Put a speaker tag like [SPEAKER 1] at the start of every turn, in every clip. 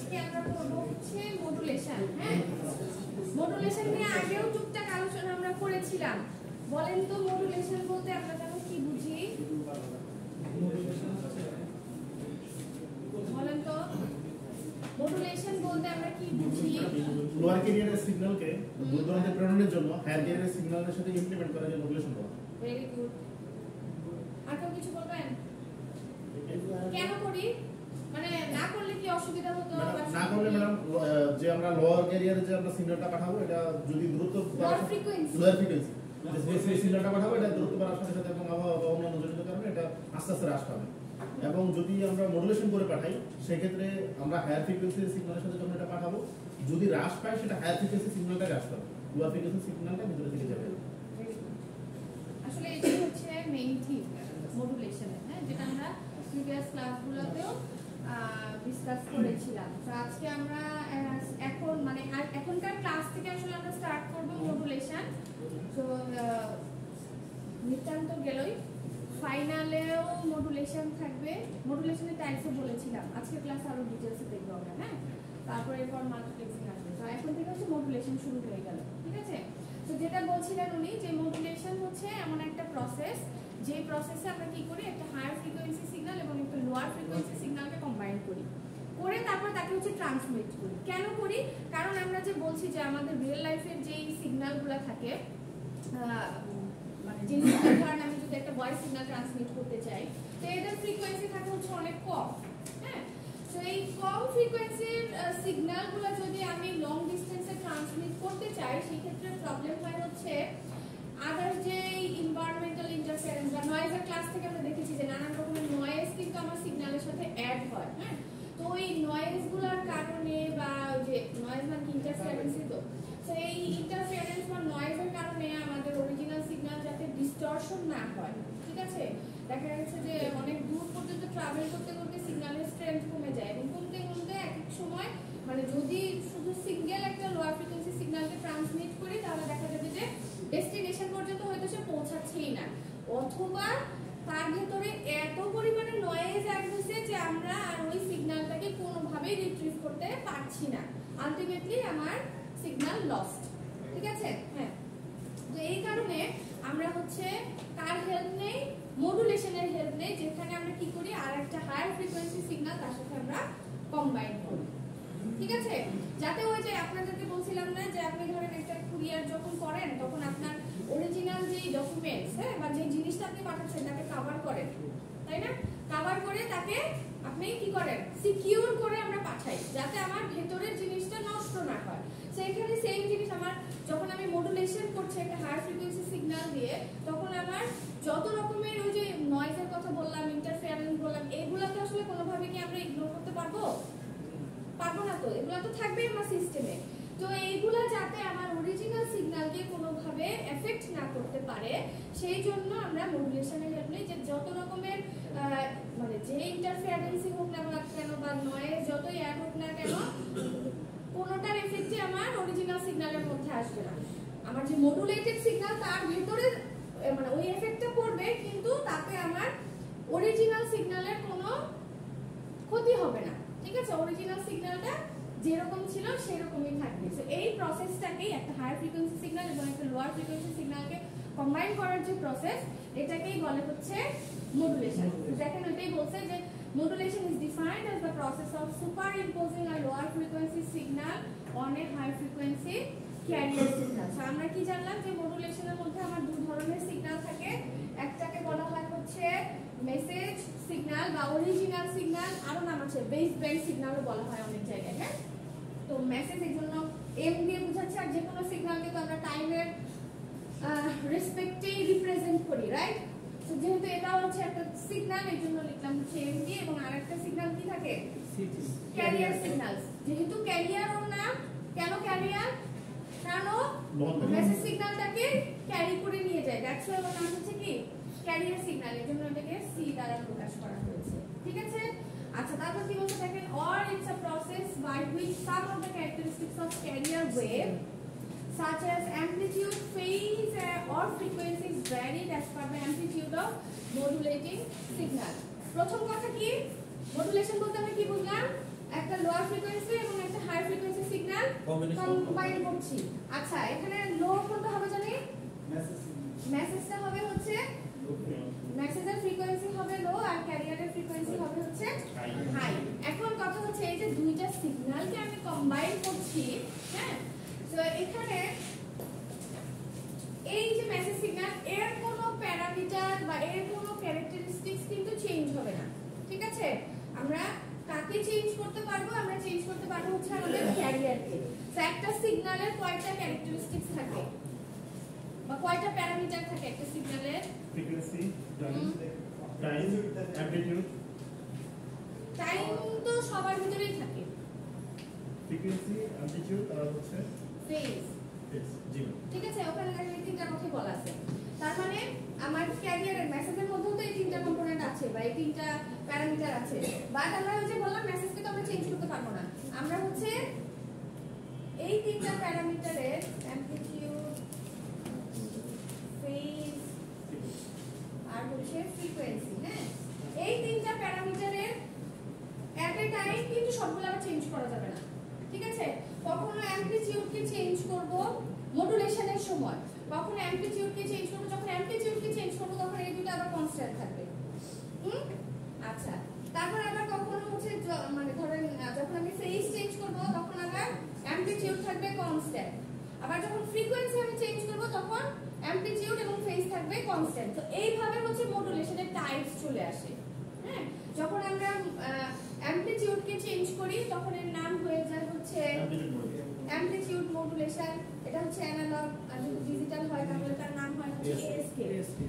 [SPEAKER 1] আজকে আমরা করব হচ্ছে মডুলেশন। হ্যাঁ, মডুলেশন নিয়ে আগেও টুকটাক আলোচনা আমরা করেছিলাম। বলেন তো মডুলেশন বলতে আমরা কি বুঝি? বলেন তো মডুলেশন বলতে আমরা কি বুঝি?
[SPEAKER 2] লোয়ার ক্যারিয়ারের সিগন্যালকে বুদ্ধিমত্তা প্রেরণের জন্য হায়ার ক্যারিয়ারের সিগন্যালের সাথে ইমপ্লিমেন্ট করা যায় মডুলেশন বলা।
[SPEAKER 1] Very good. আর কেউ কিছু বলবেন? কেন করি? মানে না করলে কি অসুবিধা হতো?
[SPEAKER 2] না করলে ম্যাডাম যে আমরা লোয়ার ক্যারিয়ারে যে আমরা সিগন্যালটা পাঠাবো এটা যদি দ্রুত
[SPEAKER 1] লোয়ার ফ্রিকোয়েন্সি
[SPEAKER 2] যে সিগন্যালটা পাঠাবো এটা দ্রুত বাড়ার সাথে সাথে এবং আবহাওয়া বা অন্যান্য জনিত কারণে এটা আস্তে আস্তে হ্রাস পাবে। এবং যদি আমরা মডুলেশন করে পাঠাই সেক্ষেত্রে আমরা হায়ার ফ্রিকোয়েন্সির সিগন্যালের সাথে যখন এটা পাঠাবো যদি হ্রাস পায় সেটা হায়ার ফ্রিকোয়েন্সি সিগন্যালটা হ্রাস পাবে, লোয়ার ফ্রিকোয়েন্সি সিগন্যালটা ভিতরে থেকে যাবে।
[SPEAKER 1] আসলে এটা হচ্ছে মেইন থিম মডুলেশনের, হ্যাঁ, যেটা আমরা প্রিভিয়াস ক্লাসগুলোতেও ডিসকাস করেছিলাম। তো আজকে আমরা এখন মানে এখনকার ক্লাস থেকে আসলে আমরা স্টার্ট করব মডুলেশন। তো নিতান্ত গেলই ফাইনালেও মডুলেশন থাকবে। মডুলেশনের টাইপসও বলেছিলাম, আজকে ক্লাস আরো ডিটেইলসে দেখব আমরা। হ্যাঁ, তারপরে এরপর মাল্টিপ্লেক্সিং আসবে। তো এখন থেকে হচ্ছে মডুলেশন শুরু হয়ে গেল, ঠিক আছে? তো যেটা বলছিলেন উনি যে মডুলেশন হচ্ছে এমন একটা প্রসেস যে প্রসেসে আমরা কি করি, একটা হায়ার ফ্রিকোয়েন্সি সিগন্যাল এবং একটা লোয়ার ফ্রিকোয়েন্সি সিগন্যালকে কম্বাইন করি, করে তারপর তাকে হচ্ছে ট্রান্সমিট করি। কেন করি? কারণ আমরা যে বলছি যে আমাদের রিয়েল লাইফের যেই সিগন্যালগুলো থাকে, মানে জিনিসটা ধরেন আমি যদি একটা ভয়েস সিগন্যাল ট্রান্সমিট করতে চাই তো এদের ফ্রিকোয়েন্সি থাকে হচ্ছে অনেক কম। হ্যাঁ, তো এই কম ফ্রিকোয়েন্সির সিগন্যালগুলো যদি আমি লং ডিসটেন্সে ট্রান্সমিট করতে চাই সেই ক্ষেত্রে প্রবলেম হয় হচ্ছে আদার যে এনভায়রনমেন্টাল ইন্টারফারেন্স বা নয়েজের ক্লাস থেকে আমরা দেখেছি যে নানান রকমের নয়েজ কিন্তু আমার সিগন্যালের সাথে অ্যাড হয়। হ্যাঁ, তো এই নয়েজগুলোর কারণে বা যে নয়েজ মানে ইন্টারফারেন্সই তো এই ইন্টারফারেন্স বা নয়েজের কারণে আমাদের অরিজিনাল সিগন্যাল যাতে ডিস্টরশন না হয়, ঠিক আছে? দেখা যাচ্ছে যে অনেক দূর পর্যন্ত ট্রাভেল করতে করতে সিগন্যালের স্ট্রেংথ কমে যায় এবং কমতে কমতে এক এক সময় মানে যদি শুধু সিঙ্গেল একটা লোয়ার ফ্রিকোয়েন্সি সিগন্যালকে ট্রান্সমিট করি তাহলে দেখা যাবে যে ডেস্টিনেশন পর্যন্ত হয়তো সে পৌঁছাচ্ছেই না, অথবা তার ভেতরে এত পরিমাণে নয়েজ অ্যাড হয়েছে যে আমরা আর ওই সিগন্যালটাকে কোনোভাবেই রিট্রিভ করতে পারছি না, আলটিমেটলি আমার সিগন্যাল লস্ট, ঠিক আছে? হ্যাঁ, তো এই কারণে আমরা হচ্ছে কার হেল্প নেই? মডুলেশনের হেল্প নেই, যেখানে আমরা কি করি আর একটা হায়ার ফ্রিকোয়েন্সি সিগন্যাল তার সাথে আমরা কম্বাইন করি, ঠিক আছে? যাতে ওই যে আপনাদেরকে বলছিলাম না যে আপনি ধরেন একটা কুরিয়ার যখন করেন তখন আপনার অরিজিনাল যে ডকুমেন্টস, হ্যাঁ, বা যে জিনিসটা আপনি পাঠাচ্ছেন তাকে কভার করেন, তাই না? কভার করে তাকে আপনি কি করেন? সিকিউর করে আমরা পাঠাই যাতে আমার ভেতরের জিনিসটা নষ্ট না হয়। সেইখানে সেম জিনিস আমার যখন আমি মডুলেশন করছি একটা হায়ার ফ্রিকোয়েন্সি সিগন্যাল দিয়ে, তখন আমার যত রকমের ওই যে নয়েজের কথা বললাম, ইন্টারফারেন্স বললাম, এগুলো তো আসলে কোনোভাবে কি আমরা ইগনোর করতে পারবো? পারবো না, তো এগুলো তো থাকবেই আমার সিস্টেমে। তো এইগুলা যাতে আমার অরিজিনাল সিগন্যালকে কোনোভাবে এফেক্ট না করতে পারে সেই জন্য আমরা মডুলেশনের হেল্প নিই, যে যত রকমের মানে যে ইন্টারফারেন্সই হোক না কেন বা নয়েজ যতই অ্যাড হোক না কেন কোনোটার এফেক্টই আমার অরিজিনাল সিগন্যালের মধ্যে আসবে না। আমার যে মডুলেটেড সিগন্যাল তার ভেতরে মানে ওই এফেক্টটা পড়বে কিন্তু তাতে আমার অরিজিনাল সিগন্যালের কোনো ক্ষতি হবে না, ঠিক আছে? অরিজিনাল সিগন্যালটা যেরকম ছিল সেরকমই থাকবে। সো এই প্রসেসটাকেই একটা হায়ার ফ্রিকোয়েন্সি সিগন্যাল এবং একটা লোয়ার ফ্রিকোয়েন্সি সিগন্যালকে কম্বাইন করার যে প্রসেস এটাকেই বলে হচ্ছে মডুলেশন। দেখেন ওইটাই বলছে যে modulation is defined as the process of superimposing a lower frequency signal on a high frequency carrier signal. So আমরা কি জানলাম যে মডুলেশনের মধ্যে আমার দুই ধরনের সিগন্যাল থাকে, একটাকে বলা হয় হচ্ছে মেসেজ সিগন্যাল বা অরিজিনাল সিগন্যাল, আরো নাম আছে বেস ব্যান্ড সিগন্যালও বলা হয় অনেক জায়গায়। হ্যাঁ, তো মেসেজ এর জন্য এম দিয়ে বোঝাচ্ছে, আর যে কোনো সিগন্যালকে তো আমরা টাইমের রেসপেক্টেই রিপ্রেজেন্ট করি, রাইট? তো যেহেতু এটা হচ্ছে একটা সিগন্যাল এই জন্য লিখলাম হচ্ছে এম দিয়ে, এবং আরেকটা সিগন্যাল কি থাকে? Career signal. যেহেতু ক্যারিয়ার ওর নাম, কেন ক্যারিয়ার? কারণ মেসেজ সিগন্যালটাকে ক্যারি করে নিয়ে যায়, দ্যাটস ওয়াই ওর নাম হচ্ছে কি ক্যারিয়ার সিগন্যাল, এর জন্য এটাকে সি দ্বারা প্রকাশ করা হয়েছে, ঠিক আছে? আচ্ছা, তারপর কি বলতে থাকেন? or it's a process by which some of the characteristics of carrier wave such as amplitude, phase or frequency is varied as per the amplitude of modulating signal. প্রথম কথা কি? মডুলেশন বলতে আমরা কি বুঝলাম? একটা লোয়ার ফ্রিকোয়েন্সি কম্বাইন করছি। আচ্ছা এখানে লো কোনটা হবে জানি? মেসেজটা হবে হচ্ছে মেসেজের ফ্রিকোয়েন্সি হবে লো আর ক্যারিয়ারের ফ্রিকোয়েন্সি হবে হচ্ছে হাই। এখন কথা হচ্ছে এই যে দুইটা সিগন্যালকে আমি কম্বাইন করছি, হ্যাঁ, তো এখানে এই যে মেসেজ সিগন্যাল এর কোনো প্যারামিটার বা এর কোনো ক্যারেক্টারিস্টিক্স কিন্তু চেঞ্জ হবে না, ঠিক আছে? আমরা কাকে চেঞ্জ করতে পারবো? আমরা চেঞ্জ করতে পারবো হচ্ছে আমাদের ক্যারিয়ারকে। তো একটা সিগন্যালের কয়টা ক্যারেক্টারিস্টিক্স থাকে বা কয়টা প্যারামিটার থাকে একটা সিগন্যালের?
[SPEAKER 2] Frequency, time, amplitude.
[SPEAKER 1] টাইম তো সবার ভিতরেই থাকে।
[SPEAKER 2] ফ্রিকোয়েন্সি, অ্যামপ্লিটিউড আর হচ্ছে
[SPEAKER 1] ফেজ।
[SPEAKER 2] জি,
[SPEAKER 1] ঠিক আছে, ওখানে এই তিনটা কথা বলা আছে। তার মানে আমার ক্যারিয়ারের মেসেজের মধ্যেও তো এই তিনটা কম্পোনেন্ট আছে বা এই তিনটা প্যারামিটার আছে, বাট আমরা ওই যে বললাম মেসেজকে তো আমরা চেঞ্জ করতে পারবো না। আমরা হচ্ছে এই তিনটা প্যারামিটারের অ্যামপ্লিটিউড, ফেজ আর হচ্ছে ফ্রিকোয়েন্সি, হ্যাঁ, এই তিনটা প্যারামিটারের এট এ টাইম কিন্তু সবগুলো আবার চেঞ্জ করা যাবে না, ঠিক আছে? কখনো অ্যামপ্লিটিউডকে চেঞ্জ করব মডুলেশনের সময়, কখনো অ্যামপ্লিটিউডকে চেঞ্জ করব, যখন অ্যামপ্লিটিউডকে চেঞ্জ করব তখন এই দুটো আবার কনস্ট্যান্ট থাকবে। আচ্ছা, তারপর আবার কখনো হচ্ছে মানে ধরেন যখন আমি ফেজ চেঞ্জ করব তখন আবার অ্যামপ্লিটিউড থাকবে কনস্ট্যান্ট, আবার যখন ফ্রিকোয়েন্সি আমি চেঞ্জ করব তখন অ্যামপ্লিটিউড এবং ফেজ থাকবে কনস্ট্যান্ট। তো এইভাবে হচ্ছে মডুলেশনের টাইপস চলে আসে, হ্যাঁ। যখন আমরা অ্যামপ্লিটিউডকে চেঞ্জ করি তখন এর নাম হয়ে যায় হচ্ছে অ্যামপ্লিটিউড মডুলেশন, এটা হচ্ছে অ্যানালগ, আর যদি ডিজিটাল হয় তাহলে তার নাম হয় হচ্ছে এএসকে,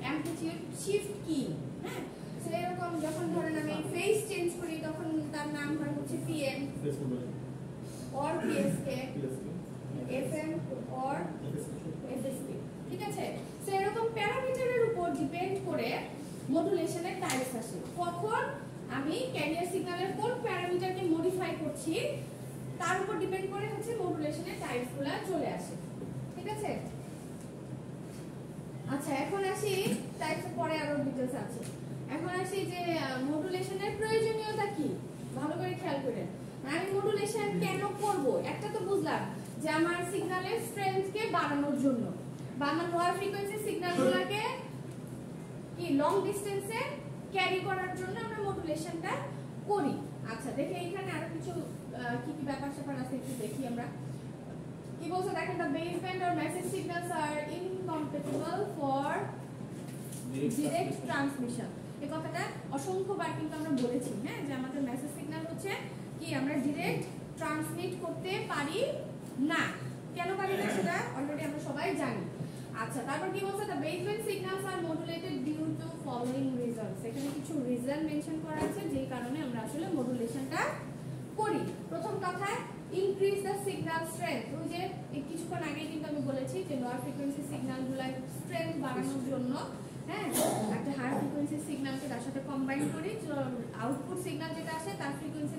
[SPEAKER 1] অ্যামপ্লিটিউড শিফট কি, হ্যাঁ। সো এরকম যখন ধরেন আমি ফেজ চেঞ্জ করি তখন তার নাম হয় হচ্ছে PM or পিএসকে, FM or FSK, ঠিক আছে? সো এরকম প্যারামিটারের উপর ডিপেন্ড করে মডুলেশনের টাইপস আসে। কখন আমি ক্যারিয়ার সিগন্যালের কোন প্যারামিটারকে মডিফাই করছি তার উপর ডিপেন্ড করে হচ্ছে মডুলেশনের টাইপসগুলো চলে আসে, ঠিক আছে? আচ্ছা এখন আসি টাইপসের পরে আরো ডিটেইলস আছে। এখন আসি যে মডুলেশনের প্রয়োজনীয়তা কি, ভালো করে খেয়াল করেন। আমি মডুলেশন কেন করব? একটা তো বুঝলাম যে আমার সিগন্যালের স্ট্রেংথকে বাড়ানোর জন্য বা আমার লোয়ার ফ্রিকোয়েন্সি সিগন্যালগুলোকে কি লং ডিসটেন্সে ক্যারি করার জন্য আমরা মডুলেশনটা করি। আচ্ছা দেখে এখানে আরো কিছু কি কি ব্যাপার স্যাপার আছে একটু দেখি আমরা। কি বলছে দেখেন, the baseband or message signals are incompatible for direct transmission। এই কথাটা অসংখ্যবার কিন্তু আমরা বলেছি, হ্যাঁ, যে আমাদের মেসেজ সিগন্যাল হচ্ছে কি আমরা ডাইরেক্ট ট্রান্সমিট করতে পারি না। কেন পারি না সেটা অলরেডি আমরা সবাই জানি। আচ্ছা তারপর কি বলছে, the baseband signals are modulated due to following reasons। এখানে কিছু রিজন মেনশন করা আছে যেই কারণে আমরা আসলে মডুলেশনটা করি। প্রথম কথা, ইনক্রিজ দ্য সিগন্যাল স্ট্রেংথ। ওই যে কিছুক্ষণ আগে কিন্তু আমি বলেছি যে লোয়ার ফ্রিকোয়েন্সি সিগন্যালগুলোর স্ট্রেংথ বাড়ানোর জন্য, হ্যাঁ, একটা হাই ফ্রিকোয়েন্সি সিগন্যালকে তার সাথে কম্বাইন করি, আউটপুট সিগন্যাল যেটা আসে তার ফ্রিকোয়েন্সি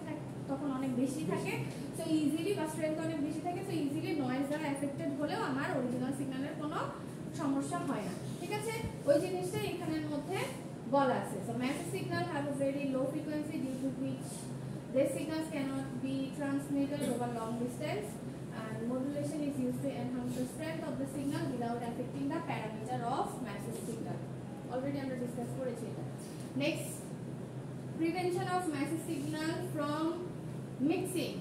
[SPEAKER 1] তখন অনেক বেশি থাকে, সো ইজিলি বা স্ট্রেংথ অনেক বেশি থাকে, সো ইজিলি নয়েজ দ্বারা এফেক্টেড হলেও আমার অরিজিনাল সিগন্যালের কোনো সমস্যা হয় না, ঠিক আছে? ওই জিনিসটা এখানের মধ্যে বলা আছে। So message signal have a very low frequency due to which these signals cannot be transmitted over long distance, and modulation is used to enhance the strength of the signal without affecting the parameter of message signal. Already আমরা discuss করেছি এটা। Next, prevention of message signal from mixing।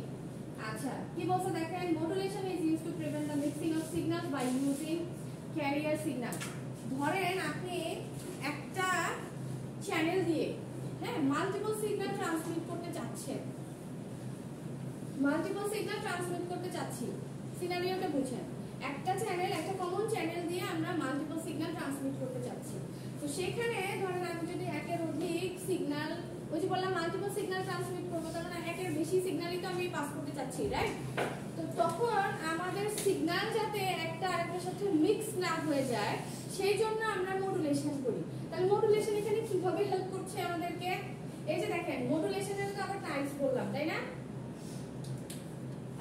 [SPEAKER 1] আচ্ছা কি বলছে দেখেন, modulation is used to prevent the mixing of signals by using carrier signal। ধরেন আপনি একটা চ্যানেল দিয়ে, হ্যাঁ, মাল্টিপল সিগন্যাল ট্রান্সমিট করতে চাচ্ছেন, সিনারিওটা বুঝেন। একটা চ্যানেল, একটা কমন চ্যানেল দিয়ে আমরা মাল্টিপল সিগন্যাল ট্রান্সমিট করতে চাচ্ছি। তো সেখানে ধরেন আমি যদি একের অধিক সিগন্যাল, ওই যে বললাম মাল্টিপল সিগন্যাল ট্রান্সমিট করবো, তার মানে একের বেশি সিগন্যালই তো আমি পাস করতে চাচ্ছি, রাইট? তো তখন আমাদের সিগন্যাল যাতে একটা আরেকটার সাথে মিক্স না হয়ে যায় সেই জন্য আমরা মডুলেশন করি। তাহলে মডুলেশন এখানে কিভাবে হেল্প করছে আমাদেরকে? এই যে দেখেন, মডুলেশনের তো আবার টাইপস বললাম, তাই না?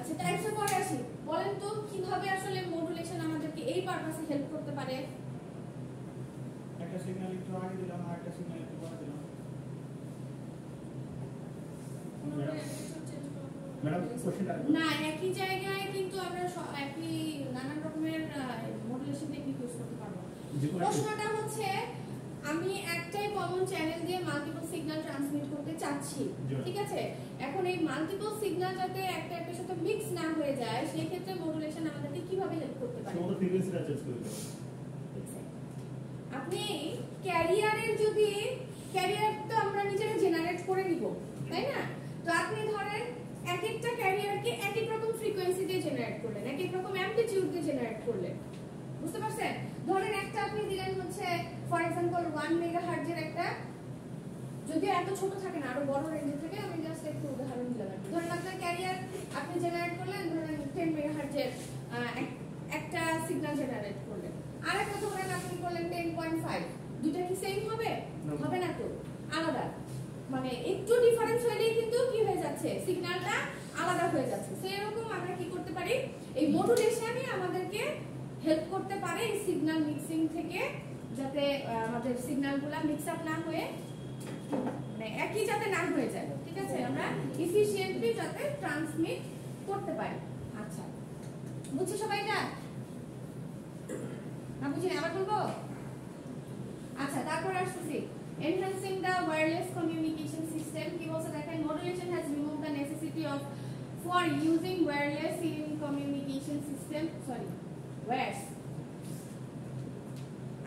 [SPEAKER 1] আচ্ছা টাইপসের পরে আসি, বলেন তো কিভাবে আসলে মডুলেশন আমাদেরকে এই পারপাসে হেল্প করতে পারে?
[SPEAKER 3] একটা সিগন্যাল একটু আগে দিলাম আর একটা সিগন্যাল একটু পরে দিলাম।
[SPEAKER 2] ম্যাডাম কোশ্চেনটা
[SPEAKER 1] না একই জায়গায় কিন্তু আমরা একই নানান রকমের মডুলেশন টেকনিক ইউজ করতে পারবো। প্রশ্নটা হচ্ছে আমি একটাই কমন চ্যানেল দিয়ে মাল্টিপল সিগন্যাল ট্রান্সমিট করতে চাচ্ছি, ঠিক আছে? এখন এই মাল্টিপল সিগন্যাল যাতে একটা একটার সাথে মিক্স না হয়ে যায় সেই ক্ষেত্রে মডুলেশন আমাদেরকে কিভাবে হেল্প করতে পারে?
[SPEAKER 2] সমগ্র ফ্রিকোয়েন্সিটা চেঞ্জ করে দেব।
[SPEAKER 1] আপনি ক্যারিয়ারের যদি ক্যারিয়ার তো আমরা নিজেরা জেনারেট করে নিব, তাই না? তো আপনি ধরেন এক একটা ক্যারিয়ারকে এক এক রকম ফ্রিকোয়েন্সি দিয়ে জেনারেট করলেন, এক এক রকম অ্যামপ্লিটিউড দিয়ে জেনারেট করলেন, বুঝতে পারছেন? ধরেন একটা আপনি দিলেন হচ্ছে ফর एग्जांपल 1 মেগাহার্টজ এর একটা, যদি এত ছোট থাকে না আরো বড় রেঞ্জে থাকে, আমি জাস্ট একটু উদাহরণ দিলাম। ধরেন আপনার ক্যারিয়ার আপনি জেনারেট করলেন ধরেন 10 মেগাহার্টজ এর একটা সিগন্যাল জেনারেট করলেন, আর একটা ধরেন আপনি করলেন 10.5, দুটো কি সেম হবে? হবে না তো, আলাদা। মানে একটু ডিফারেন্স হলেই কিন্তু কি হয়ে যাচ্ছে, সিগন্যালটা আলাদা হয়ে যাচ্ছে। তো এরকম আমরা কি করতে পারি, এই মডুলেশনই আমাদেরকে হেল্প করতে পারে এই সিগন্যাল মিক্সিং থেকে, যাতে আমাদের সিগন্যালগুলো মিক্স আপ না হয়ে মানে একই যাতে না হয়ে যায়, ঠিক আছে? আমরা এফিশিয়েন্টলি যাতে ট্রান্সমিট করতে পারি। আচ্ছা, বুঝছো সবাই এটা? না বুঝিনি আবার বলবো? আচ্ছা, তারপর আসছি enhancing the wireless communication system. কি বলছে দেখেন, modulation has removed the necessity of for using wireless in communication system, wires.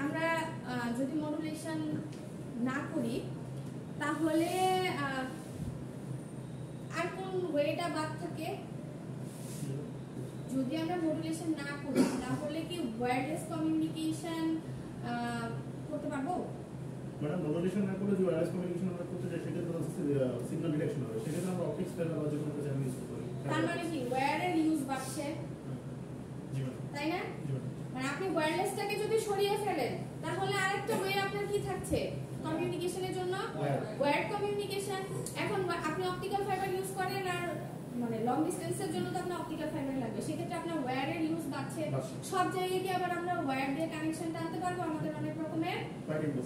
[SPEAKER 1] আমরা যদি মডুলেশন না করি তাহলে আর কোন ওয়েটা বাদ থাকে? যদি আমরা মডুলেশন না করি তাহলে কি ওয়্যারলেস কমিউনিকেশন করতে পারবো?
[SPEAKER 2] ম্যাডাম মডুলেশন না করলে যে ওয়্যারলেস কমিউনিকেশন আমরা করতে চাই সেক্ষেত্রে সিগন্যাল ডিটেকশন হবে, সেক্ষেত্রে আমরা অপটিক্স ফাইবার বা যে কোনো কিছু ইউজ করি।
[SPEAKER 1] তার মানে কি ওয়্যারের ইউজ বাড়ছে, তাই না? মানে আপনি ওয়্যারলেসটাকে যদি সরিয়ে ফেলেন তাহলে আরেকটা ওয়ে আপনার কি থাকছে কমিউনিকেশনের জন্য? Wire communication. এখন আপনি অপটিক্যাল ফাইবার ইউজ করেন আর মানে লং ডিসটেন্সের জন্য তো আপনার অপটিক্যাল ফাইবার লাগবে, সেক্ষেত্রে আপনার ওয়্যারের ইউজ বাড়ছে। সব জায়গায় কি আবার আমরা ওয়্যার দিয়ে কানেকশনটা আনতে পারবো? আমাদের অনেক রকমের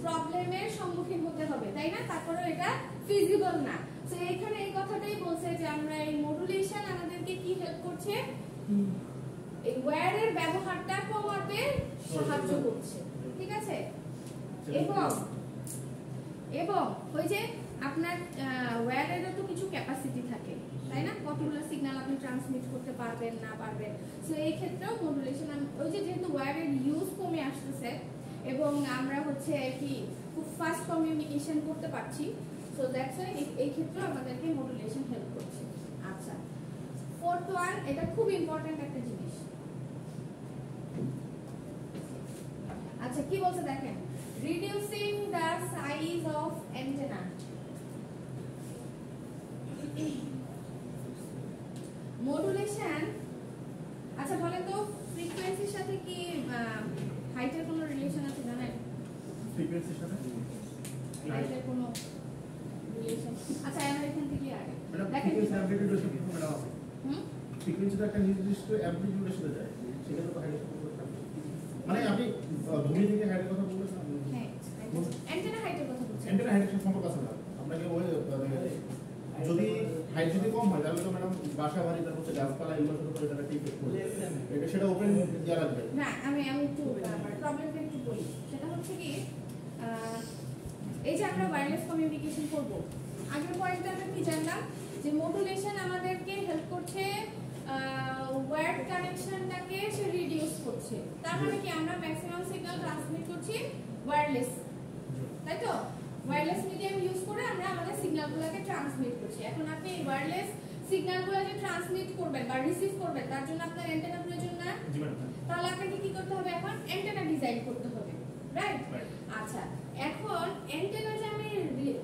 [SPEAKER 1] প্রবলেমের সম্মুখীন হতে হবে, তাই না? তারপরেও এটা ফিজিবল না। তো এখানে এই কথাটাই বলছে যে আমরা এই মডুলেশন আমাদেরকে কি হেল্প করছে, এই ওয়্যারের ব্যবহারটা কমাতে সাহায্য করছে, ঠিক আছে? এবং ওই যে আপনার ওয়্যারেরও তো কিছু ক্যাপাসিটি থাকে, তাই না? কতগুলো সিগন্যাল আপনি ট্রান্সমিট করতে পারবেন না পারবেন। সো এই ক্ষেত্রেও মডুলেশন ওই যে যেহেতু ওয়্যারের ইউজ কমে আসতেছে এবং আমরা হচ্ছে কি খুব ফাস্ট কমিউনিকেশন করতে পারছি, সো দ্যাটস ওয়াই এই ক্ষেত্রেও আমাদেরকে মডুলেশন হেল্প করছে। আচ্ছা, ফোর্থ ওয়ান, এটা খুব ইম্পর্টেন্ট একটা জিনিস। আচ্ছা, কি বলছে দেখেন, reducing the size of antenna. Modulation, আচ্ছা বলেন তো ফ্রিকোয়েন্সির সাথে কি হাইটের কোনো রিলেশন আছে জানেন?
[SPEAKER 2] ফ্রিকোয়েন্সির সাথে
[SPEAKER 1] হাইটের কোনো রিলেশন? আচ্ছা, আমরা এখান থেকে আগে
[SPEAKER 2] দেখেন ফ্রিকোয়েন্সি অ্যামপ্লিটিউডের সাথে কোনো ম্যাডাম আছে। ফ্রিকোয়েন্সিটা একটা নির্দিষ্ট অ্যামপ্লিটিউডের সাথে যায়, সেটা তো হাইটের সাথে থাকবে। মানে আপনি ভূমি থেকে হাইটের কথা বলছেন?
[SPEAKER 1] হ্যাঁ, অ্যান্টেনা হাইটের কথা বলছেন।
[SPEAKER 2] অ্যান্টেনা হাইটের সাথে সম্পর্ক আছে না। আপনাকে ওই যদি হাইট যদি কম হয় তাহলে তো ম্যাডাম বাসা বাড়ি তারপর হচ্ছে গাছপালা এগুলোর সাথে তারা ঠিক করবে, এটা সেটা ওপেন দেওয়া লাগবে
[SPEAKER 1] না। আমি একটু প্রবলেমটা একটু বলি। সেটা হচ্ছে কি, এই যে আমরা ওয়্যারলেস কমিউনিকেশন করব, আগের পয়েন্টটা আমরা কি জানলাম যে মডুলেশন আমাদেরকে হেল্প করছে ওয়্যার কানেকশনটাকে সে রিডিউস করছে। তার মানে কি আমরা ম্যাক্সিমাম সিগন্যাল ট্রান্সমিট করছি ওয়্যারলেস, তাই তো? ওয়্যারলেস মিডিয়াম ইউজ করে আমরা আমাদের সিগন্যালগুলোকে ট্রান্সমিট করছি। এখন আপনি ওয়্যারলেস সিগন্যালগুলো যে ট্রান্সমিট করবেন বা রিসিভ করবেন তার জন্য আপনার অ্যান্টেনা প্রয়োজন না? তাহলে আপনাকে কি করতে হবে? এখন অ্যান্টেনা ডিজাইন করতে হবে, রাইট? আচ্ছা, এখন অ্যান্টেনা যে আমি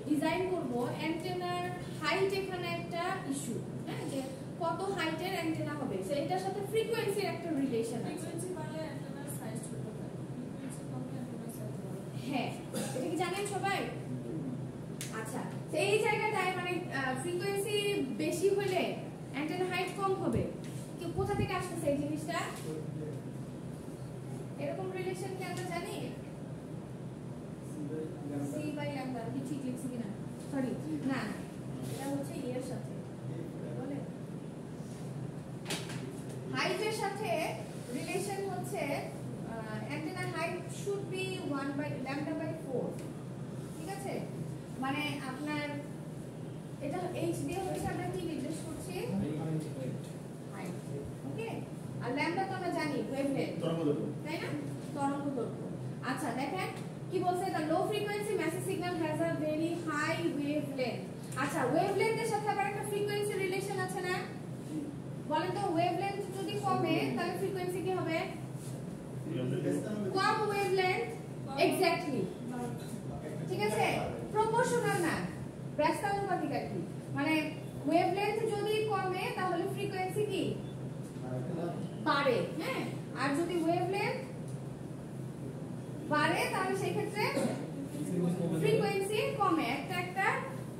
[SPEAKER 1] ডিজাইন করব, অ্যান্টেনার হাইট এখানে একটা ইস্যু, হ্যাঁ, যে কত হাইটের অ্যান্টেনা হবে, সো এটার সাথে ফ্রিকোয়েন্সির একটা রিলেশন আছে।
[SPEAKER 4] ফ্রিকোয়েন্সি বাড়লে অ্যান্টেনার সাইজ ছোট হয়, ফ্রিকোয়েন্সি কমলে অ্যান্টেনার সাইজ বড় হয়।
[SPEAKER 1] হ্যাঁ, এটা কি জানেন সবাই? আচ্ছা, তো এই জায়গাটায় মানে ফ্রিকোয়েন্সি বেশি হলে অ্যান্টেনা হাইট কম হবে। কি কোথা থেকে আসছে এই জিনিসটা? এরকম রিলেশন কি আমরা জানি? সি বাই ল্যাম্ডা, কি ঠিক লিখছি কিনা? সরি, না, এটা হচ্ছে এর সাথে বলে মানে আপনার এটা h দিয়ে হচ্ছে আমরা কি নির্দেশ করছি হাইট ওকে আর ল্যাম্ডা তো আমরা জানি ওয়েভলেন্থ
[SPEAKER 2] তরঙ্গদৈর্ঘ্য
[SPEAKER 1] তাই না তরঙ্গদৈর্ঘ্য আচ্ছা দেখেন কি বলছে the low frequency message signal has a very high wavelength আচ্ছা ওয়েভলেন্থের সাথে আবার একটা ফ্রিকোয়েন্সি রিলেশন আছে না বলেন তো ওয়েভলেন্থ যদি কমে তাহলে ফ্রিকোয়েন্সি কি হবে কম ওয়েভলেন্থ এক্স্যাক্টলি ঠিক আছে প্রপোর্শনাল না ব্যস্তানুপাতিক আর কি মানে ওয়েভলেন্থ যদি কমে তাহলে ফ্রিকোয়েন্সি কি বাড়ে হ্যাঁ আর যদি ওয়েভলেন্থ বাড়ে তাহলে সেই ক্ষেত্রে ফ্রিকোয়েন্সি কমে একটা একটা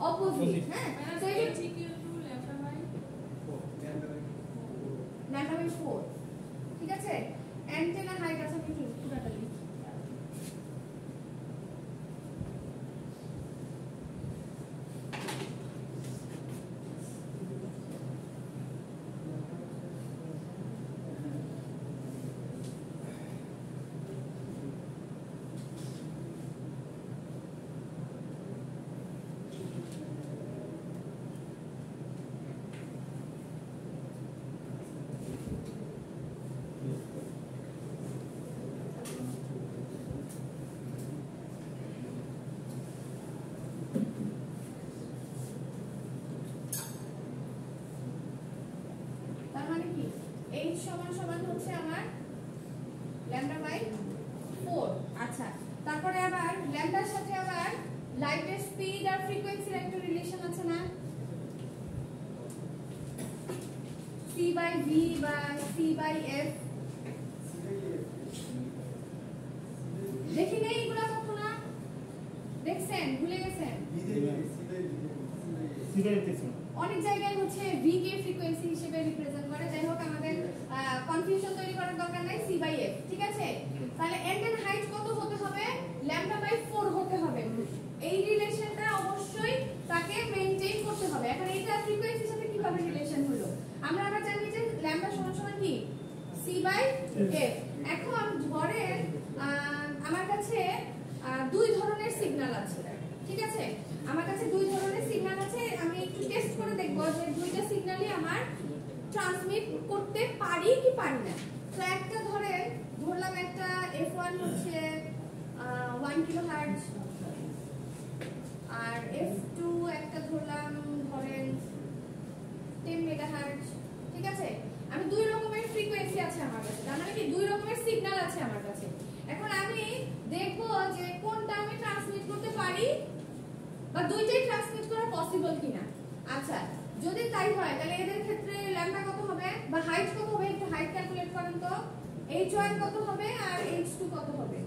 [SPEAKER 1] অপোজিট হ্যাঁ তো এই
[SPEAKER 4] H equal to lambda by
[SPEAKER 1] lambda by 4 ঠিক আছে অ্যান্টেনা হাইট আছে কি পুরোটা লিখি তার মানে কি h সমান সমান হচ্ছে আমার ল্যাম্ডা বাই 4 আচ্ছা তারপরে আবার ল্যাম্ডার সাথে আবার লাইটের স্পিড আর ফ্রিকোয়েন্সির একটা রিলেশন আছে না c বাই v বা c বাই f দেখি নেই এগুলা কখনো দেখছেন ভুলে গেছেন অনেক জায়গায় হচ্ছে v কে ফ্রিকোয়েন্সি হিসেবে রিপ্রেজেন্ট করে যাই হোক আমাদের কনফিউশন তৈরি করার দরকার নাই c বাই f ঠিক আছে তাহলে অ্যান্টেনা হাইট কত হতে হবে ল্যাম্ডা বাই 4 হতে হবে এই রিলেশনটা অবশ্যই তাকে মেইনটেইন করতে হবে এখন এটা ফ্রিকোয়েন্সির সাথে কিভাবে রিলেশন হলো আমরা আবার জানি যে ল্যাম্ডা সমান সমান কি c বাই f এখন ধরেন আমার কাছে দুই ধরনের সিগন্যাল আছে ঠিক আছে আমার কাছে দুই ধরনের সিগন্যাল আছে আমি একটু টেস্ট করে দেখব যে দুইটা সিগন্যালই আমার ট্রান্সমিট করতে পারি কি পারি না তো একটা ধরলাম একটা f1 হচ্ছে 1 কিলোহার্টজ আর f2 একটা ধরলাম ধরেন 10 মেগাহার্টজ ঠিক আছে আমি দুই রকমের ফ্রিকোয়েন্সি আছে আমার কাছে তার মানে কি দুই রকমের সিগন্যাল আছে আমার কাছে এখন আমি দেখব যে কোনটা আমি ট্রান্সমিট করতে পারি বা দুইটাই ট্রান্সমিট করা পসিবল কিনা আচ্ছা যদি তাই হয় তাহলে এদের ক্ষেত্রে ল্যাম্ডা কত হবে বা হাইট কত হবে একটু হাইট ক্যালকুলেট করেন তো h1 কত হবে আর h2 কত হবে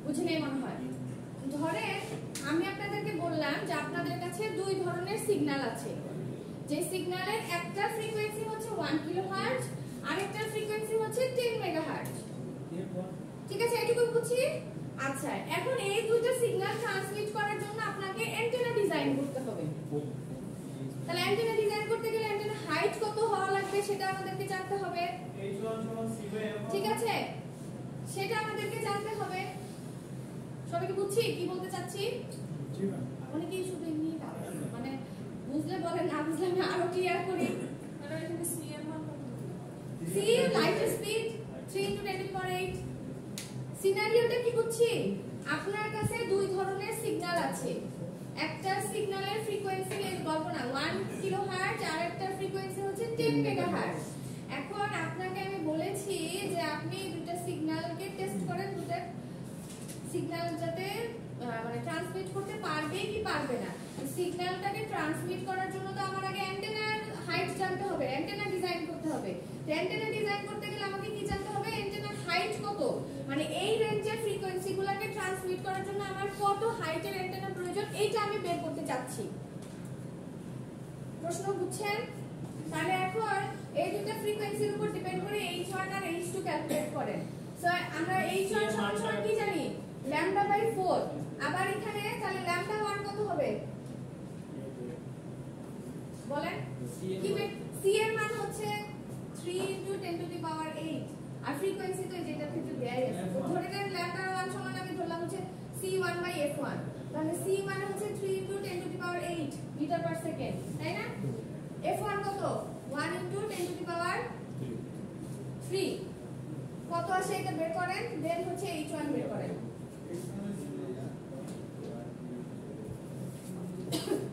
[SPEAKER 1] বুঝলেই মনে হয় ধরেন আমি আপনাদেরকে বললাম যে আপনাদের কাছে দুই ধরনের সিগন্যাল আছে যে সিগন্যালের একটা ফ্রিকোয়েন্সি হচ্ছে 1 কিলোহার্টজ আর একটা ফ্রিকোয়েন্সি হচ্ছে 10 মেগাহার্টজ ঠিক আছে এটুকু বুঝছি আচ্ছা এখন এই দুটো সিগন্যাল ট্রান্সমিট করার জন্য আপনাকে অ্যান্টেনা ডিজাইন করতে হবে তাহলে অ্যান্টেনা ডিজাইন করতে গেলে অ্যান্টেনা হাইট কত হওয়া লাগবে সেটা আমাদেরকে জানতে হবে ঠিক আছে সেটা আমাদেরকে জানতে হবে সবাই কি বুঝছি কি বলতে চাচ্ছি অনেকেই শুধু এমনি মানে বুঝলে বলেন না বুঝলে আমি আরো ক্লিয়ার করি
[SPEAKER 4] মানে এখানে c এর মান কত
[SPEAKER 1] c লাইট স্পিড 3 × 10⁸ সিনারিওটা কি বুঝছি আপনার কাছে দুই ধরনের সিগন্যাল আছে একটা সিগন্যালের ফ্রিকোয়েন্সি এর গল্প না 1 কিলোহার্টজ আর একটা ফ্রিকোয়েন্সি হচ্ছে 10 মেগাহার্টজ এখন আপনাকে আমি বলেছি যে আপনি দুটো সিগন্যালকে টেস্ট করেন দুটো সিগন্যাল যাতে মানে ট্রান্সমিট করতে পারবে কি পারবে না সিগন্যালটাকে ট্রান্সমিট করার জন্য তো আমার আগে অ্যান্টেনার হাইট জানতে হবে অ্যান্টেনা ডিজাইন করতে হবে অ্যান্টেনা ডিজাইন করতে গেলে আমাকে কি জানতে হবে অ্যান্টেনার হাইট কত মানে এই রেঞ্জের ফ্রিকোয়েন্সিগুলোকে ট্রান্সমিট করার জন্য আমার কত হাইটের অ্যান্টেনা প্রয়োজন এইটা আমি বের করতে চাচ্ছি প্রশ্ন বুঝছেন তাহলে এখন এই দুটো ফ্রিকোয়েন্সির উপর ডিপেন্ড করে h1 আর h2 ক্যালকুলেট করেন সো আমরা h1 সমান কি জানি ল্যাম্ডা বাই 4 আবার এখানে তাহলে ল্যাম্ডা 1 কত হবে বলেন কি c এর মান হচ্ছে 3 × 10⁸ আর ফ্রিকোয়েন্সি তো যেটা ক্ষেত্রে দেয়াই আছে ধরে নেন ল্যাম্ডা 1 সমান আমি ধরলাম হচ্ছে c c1 বাই f1, তাহলে c মানে হচ্ছে 3 × 10⁸ মিটার পার সেকেন্ড, তাই না? f1 কত? 1 × 10⁻³ কত আসে এটা বের করেন, দেন হচ্ছে h1 বের করেন।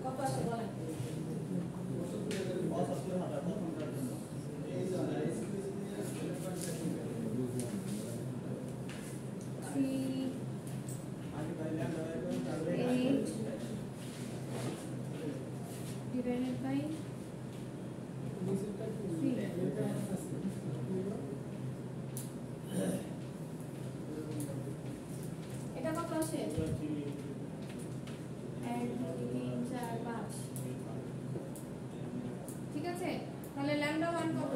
[SPEAKER 1] কত আসে বলেন? divided by 3. এটা কত আসে? 1 2 3 4 5। ঠিক আছে, তাহলে ল্যামডা 1 কত?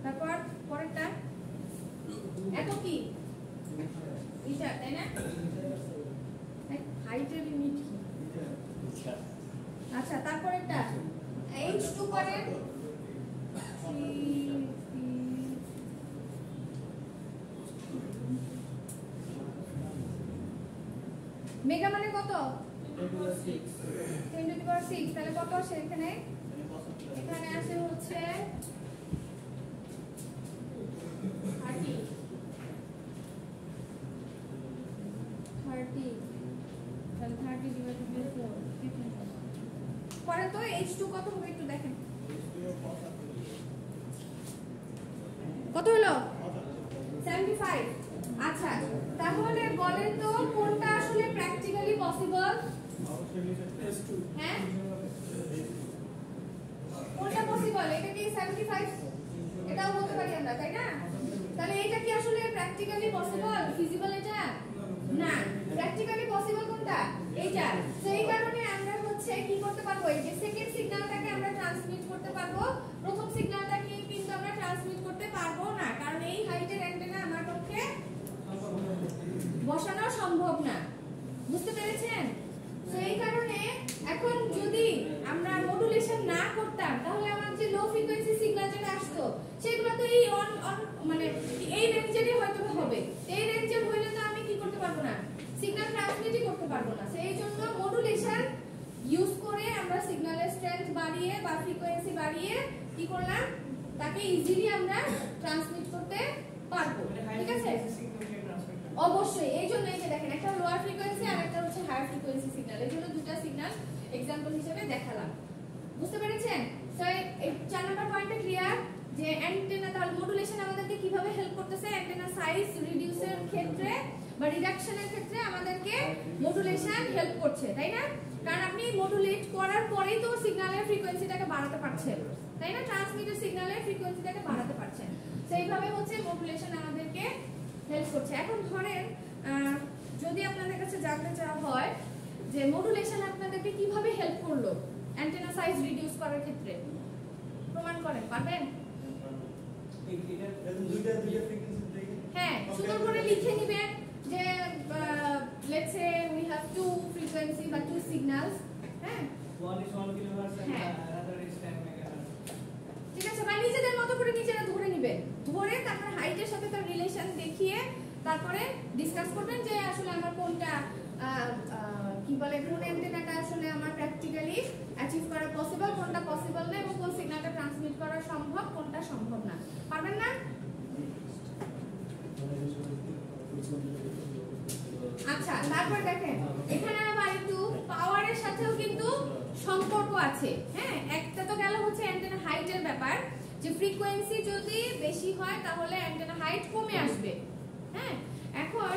[SPEAKER 1] তারপর পরেরটা এত কি মিটার, তাই না? হাইটের ইউনিট কি? আচ্ছা, তারপরেরটা h2 করেন 3 মেগা মানে কত? 10⁶, তাহলে কত আসে এখানে? এখানে আসে হচ্ছে 30, তাহলে 30 ডিভাইডেড বাই 4 পরে তো h2 কত হবে একটু দেখেন, কত হলো? 75। আচ্ছা, তাহলে বলেন তো কোনটা আসলে প্র্যাকটিক্যালি পসিবল? হ্যাঁ, কোনটা পসিবল? এটা কি 75? এটাও বলতে পারি আমরা, তাই না? তাহলে এটা কি আসলে প্র্যাকটিক্যালি পসিবল, ফিজিবল? এটা না, প্র্যাকটিক্যালি পসিবল কোনটা? এইটা। সেই কারণে আমরা হচ্ছে কি করতে পারবো, এই যে সেকেন্ড সিগন্যালটাকে আমরা ট্রান্সমিট করতে পারবো, প্রথম সিগন্যালটাকে কিন্তু আমরা ট্রান্সমিট করতে পারবো না, কারণ এই হাইটের অ্যান্টেনা আমার পক্ষে বসানো সম্ভব না। বুঝতে পেরেছেন? সেই কারণে এখন যদি আমরা মডুলেশন না করতাম, তাহলে আমার যে লো ফ্রিকোয়েন্সি সিগন্যাল যেটা আসতো সেগুলো তো এই মানে এই রেঞ্জেরই হয়তো হবে। এই রেঞ্জের হইলে তো আমি কি করতে পারবো না, সিগন্যাল ট্রান্সমিটই করতে পারবো না। সেই জন্য মডুলেশন ইউজ করে আমরা সিগন্যালের স্ট্রেংথ বাড়িয়ে বা ফ্রিকোয়েন্সি বাড়িয়ে কি করলাম, তাকে ইজিলি আমরা ট্রান্সমিট করতে পারবো। ঠিক আছে, অবশ্যই। এই জন্য এই যে দেখেন, একটা লোয়ার ফ্রিকোয়েন্সি আর একটা হচ্ছে হায়ার ফ্রিকোয়েন্সি সিগন্যাল, এই জন্য দুটো সিগন্যাল এক্সাম্পল হিসেবে দেখালাম। বুঝতে পেরেছেন? সো এই 4 নাম্বার পয়েন্টে ক্লিয়ার যে অ্যান্টেনা তাহলে মডুলেশন আমাদেরকে কিভাবে হেল্প করতেছে, অ্যান্টেনা সাইজ রিডিউসের ক্ষেত্রে বা রিডাকশনের ক্ষেত্রে আমাদেরকে মডুলেশন হেল্প করছে, তাই না? কারণ আপনি মডুলেট করার পরেই তো সিগন্যালের ফ্রিকোয়েন্সিটাকে বাড়াতে পারছেন, তাই না? ট্রান্সমিটের সিগন্যালের ফ্রিকোয়েন্সিটাকে বাড়াতে পারছেন। সেইভাবে হচ্ছে মডুলেশন আমাদেরকে হেল্প করছে। এখন ধরেন যদি আপনাদের কাছে জানতে চাওয়া হয় যে মডুলেশন আপনাদেরকে কিভাবে হেল্প করলো অ্যান্টেনা সাইজ রিডিউস করার ক্ষেত্রে, প্রমাণ করেন, পারবেন? হ্যাঁ, সুন্দর করে লিখে নেবেন যে let's say we have to frequency বা টু সিগন্যালস। হ্যাঁ,
[SPEAKER 3] one is 1 kilohertz and the other is 10 megahertz.
[SPEAKER 1] ঠিক আছে, বা নিজেদের মতো করে নিজেরা ধরে নেবেন, ধরে তারপর হাইটের সাথে তার রিলেশন দেখিয়ে তারপরে ডিসকাস করবেন যে আসলে আমার কোনটা কি বলে, কোন অ্যান্টেনাটা আসলে আমার প্র্যাকটিক্যালি অ্যাচিভ করা পসিবল, কোনটা পসিবল না, এবং কোন সিগন্যালটা ট্রান্সমিট করা সম্ভব, কোনটা সম্ভব না। পারবেন না? আচ্ছা, তারপর দেখেন এখানে আবার একটু পাওয়ারের সাথেও কিন্তু সম্পর্ক আছে। হ্যাঁ, একটা তো গেল হচ্ছে অ্যান্টেনা হাইটের ব্যাপার, যে ফ্রিকোয়েন্সি যদি বেশি হয় তাহলে অ্যান্টেনা হাইট কমে আসবে। হ্যাঁ, এখন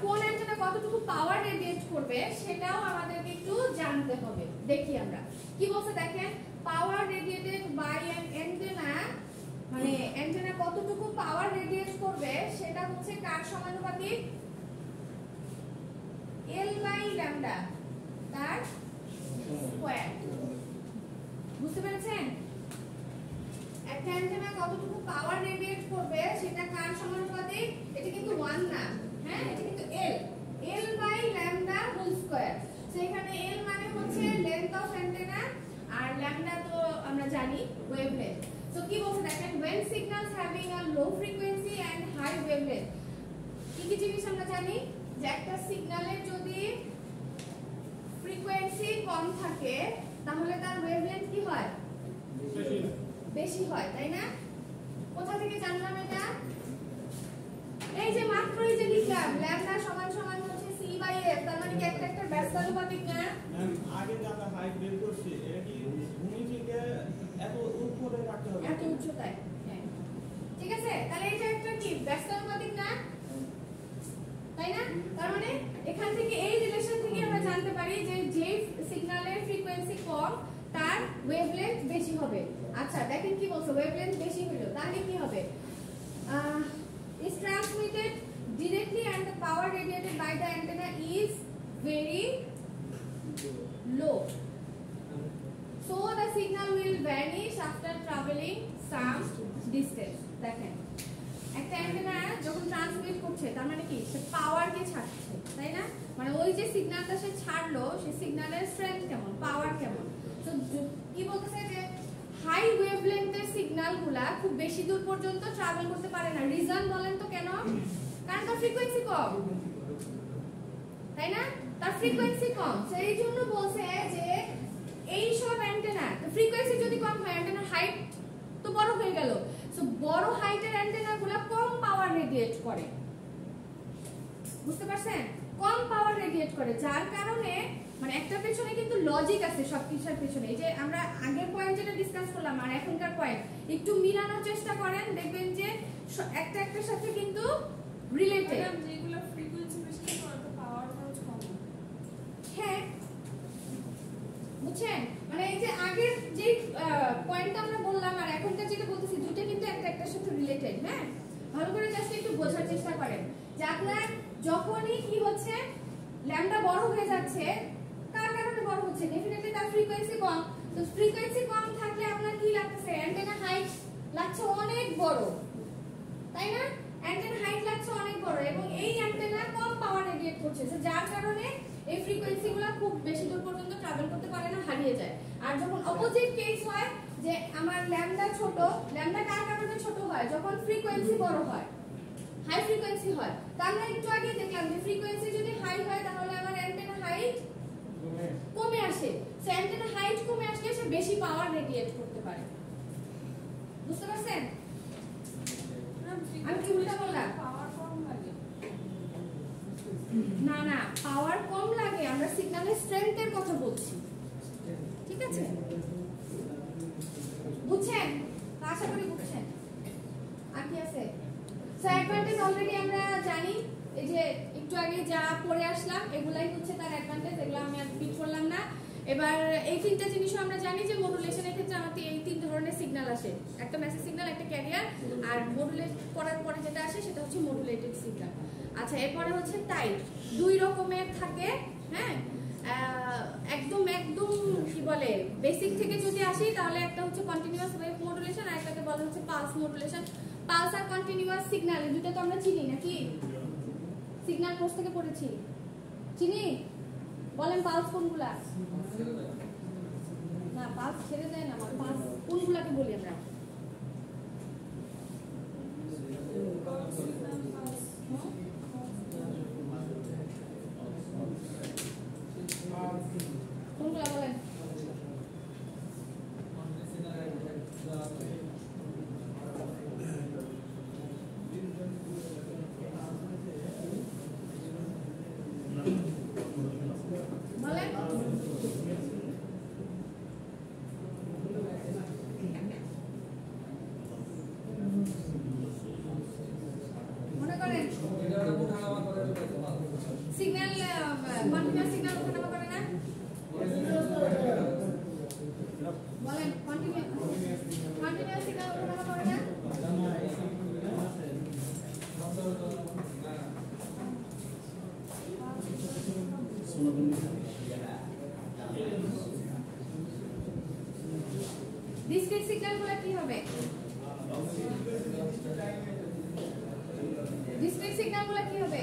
[SPEAKER 1] কোন অ্যান্টেনা কতটুকু পাওয়ার রেডিয়েট করবে সেটাও আমাদেরকে একটু জানতে হবে। দেখি আমরা কি বলছে, দেখেন পাওয়ার রেডিয়েটেড বাই অ্যান অ্যান্টেনা, মানে অ্যান্টেনা কতটুকু পাওয়ার রেডিয়েট করবে সেটা হচ্ছে কার সমানুপাতিক? L বাই ল্যামডা তার স্কয়ার। বুঝতে পেরেছেন? একটা অ্যান্টেনা কতটুকু পাওয়ার রেডিয়েট করবে সেটা কার সমানুপাতিক? এটা কিন্তু 1 না, হ্যাঁ, এটা কিন্তু L by lambda square. So এখানে L মানে হচ্ছে লেন্থ অফ অ্যান্টেনা আর ল্যামডা তো আমরা জানি ওয়েভলেন্থ। সো কি বলছে দেখেন, when signals having a low frequency and high wavelength, কি জিনিস আমরা জানি যে একটা সিগন্যালের যদি ফ্রিকোয়েন্সি কম থাকে তাহলে তার ওয়েভলেন্থ কি হয়? বেশি হয়, তাই না? কোথা থেকে জানলাম এটা? এই যে মাত্রই যে লিখলাম ল্যামডা সমান সমান হচ্ছে c/f, তার মানে কি একটা একটা ব্যস্তানুপাতিক না?
[SPEAKER 3] আগে যে আমরা হাইট বের করছি এটা কি ভূমি থেকে এত উপরে রাখতে হবে?
[SPEAKER 1] এত উচ্চতায়, হ্যাঁ ঠিক আছে। তাহলে এটা একটা কি ব্যস্তানুপাতিক না, তাই না? তার মানে এখান থেকে এই রিলেশন থেকে আমরা জানতে পারি যে যে সিগন্যালের ফ্রিকোয়েন্সি কম তার ওয়েভলেন্থ বেশি হবে। আচ্ছা দেখেন কি বলছে, ওয়েভলেন্থ বেশি হলো তাহলে কি হবে? is transmitted directly and the power radiated by the antenna is very low, so the signal will vanish after traveling some distance. দেখেন একটা অ্যান্টেনা যখন ট্রান্সমিট করছে তার মানে কি সে পাওয়ারকে ছাড়ছে, তাই না? মানে ওই যে সিগন্যালটা সে ছাড়লো সেই সিগন্যালের স্ট্রেংথ কেমন, পাওয়ার কেমন। তো কি বলতেছে যে হাই ওয়েভলেন্থের সিগন্যালগুলা খুব বেশি দূর পর্যন্ত ট্রাভেল করতে পারে না। রিজন বলেন তো কেন? কারণ তার ফ্রিকোয়েন্সি কম, তাই না? তার ফ্রিকোয়েন্সি কম, সেই জন্য বলছে যে এই সব অ্যান্টেনা ফ্রিকোয়েন্সি যদি কম হয় অ্যান্টেনার হাইট তো বড় হয়ে গেল, সো বড় হাইটের অ্যান্টেনাগুলো কম পাওয়ার রেডিয়েট করে, বুঝতে পারছেন? কম পাওয়ার রেডিয়েট করে, যার কারণে মানে একটা পেছনে কিন্তু লজিক আছে সবকিছুর পেছনে। এই যে আমরা আগের পয়েন্ট যেটা ডিসকাস করলাম আর এখনকার পয়েন্ট একটু মিলানোর চেষ্টা করেন, দেখবেন যে একটা একটার সাথে কিন্তু রিলেটেড।
[SPEAKER 4] যেগুলো ফ্রিকোয়েন্সি বেশি করে তো পাওয়ার খরচ কম।
[SPEAKER 1] হ্যাঁ বুঝছেন, মানে এই যে আগের যে পয়েন্টটা আমরা বললাম আর এখনকার যেটা বলতেছি দুটো কিন্তু একটা একটার সাথে রিলেটেড। হ্যাঁ ভালো করে জাস্ট একটু বোঝার চেষ্টা করেন যে আপনার যখনই কি হচ্ছে ল্যামডা বড় হয়ে যাচ্ছে, কার কারণে বড় হচ্ছে? ডেফিনেটলি তার ফ্রিকোয়েন্সি কম। তো ফ্রিকোয়েন্সি কম থাকলে আপনার কি লাগতেছে? অ্যান্টেনা হাইট লাগছে অনেক বড়, তাই না? অ্যান্টেনা হাইট লাগছে অনেক বড় এবং এই অ্যান্টেনা কম পাওয়ার রেডিয়েট করছে, যার কারণে এই ফ্রিকোয়েন্সিগুলো খুব বেশি দূর পর্যন্ত ট্রাভেল করতে পারে না, হারিয়ে যায়। আর যখন অপোজিট কেস হয় যে আমার ল্যামডা ছোট, ল্যামডা কার কারণে ছোট হয়? যখন ফ্রিকোয়েন্সি বড় হয়, হাই ফ্রিকোয়েন্সি হয়। তার মানে একটু আগে দেখলাম যে ফ্রিকোয়েন্সি যদি হাই হয় তাহলে আমার অ্যান্টেনা হাইট কমে আসে, সো অ্যান্টেনা হাইট কমে আসলে সে বেশি পাওয়ার রেডিয়েট করতে পারে, বুঝতে পারছেন? আমি কি উল্টা বললাম?
[SPEAKER 4] পাওয়ার কম লাগে
[SPEAKER 1] না না, পাওয়ার কম লাগে, আমরা সিগন্যালের স্ট্রেংথের কথা বলছি, ঠিক আছে? বুঝছেন? আশা করি বুঝছেন। আর কি আছে? সো অ্যাডভান্টেজ অলরেডি আমরা জানি, এই যে একটু আগে যা পড়ে আসলাম এগুলাই হচ্ছে তার অ্যাডভান্টেজ, এগুলো আমি আর রিপিট করলাম না। এবার এই তিনটা জিনিসও আমরা জানি যে মডুলেশনের ক্ষেত্রে আমাদের এই তিন ধরনের সিগন্যাল আসে, একটা মেসেজ সিগন্যাল, একটা ক্যারিয়ার, আর মডুলেট করার পরে যেটা আসে সেটা হচ্ছে মডুলেটেড সিগন্যাল। আচ্ছা এরপরে হচ্ছে টাইপ, দুই রকমের থাকে। হ্যাঁ একদম একদম কি বলে বেসিক থেকে যদি আসি তাহলে একটা হচ্ছে কন্টিনিউয়াস ওয়েভ মডুলেশন আর একটাকে বলা হচ্ছে পালস মডুলেশন। পালস আর কন্টিনিউয়াস সিগন্যাল এই দুটো তো আমরা চিনি নাকি? সিগন্যাল কোর্স থেকে পড়েছি, চিনি? বলেন পালস কোনগুলা? না পালস ছেড়ে দেয় না, পালস কোনগুলাকে বলি আমরা? কোনগুলা বলেন? সিগন্যাল কন্টিনিউয়াস সিগন্যাল ওঠানামা করে না? বলেন কন্টিনিউয়াস সিগন্যাল ওঠানামা করে না? ডিসক্রিট সিগন্যালগুলো কি হবে? ডিসক্রিট সিগন্যালগুলো কি হবে?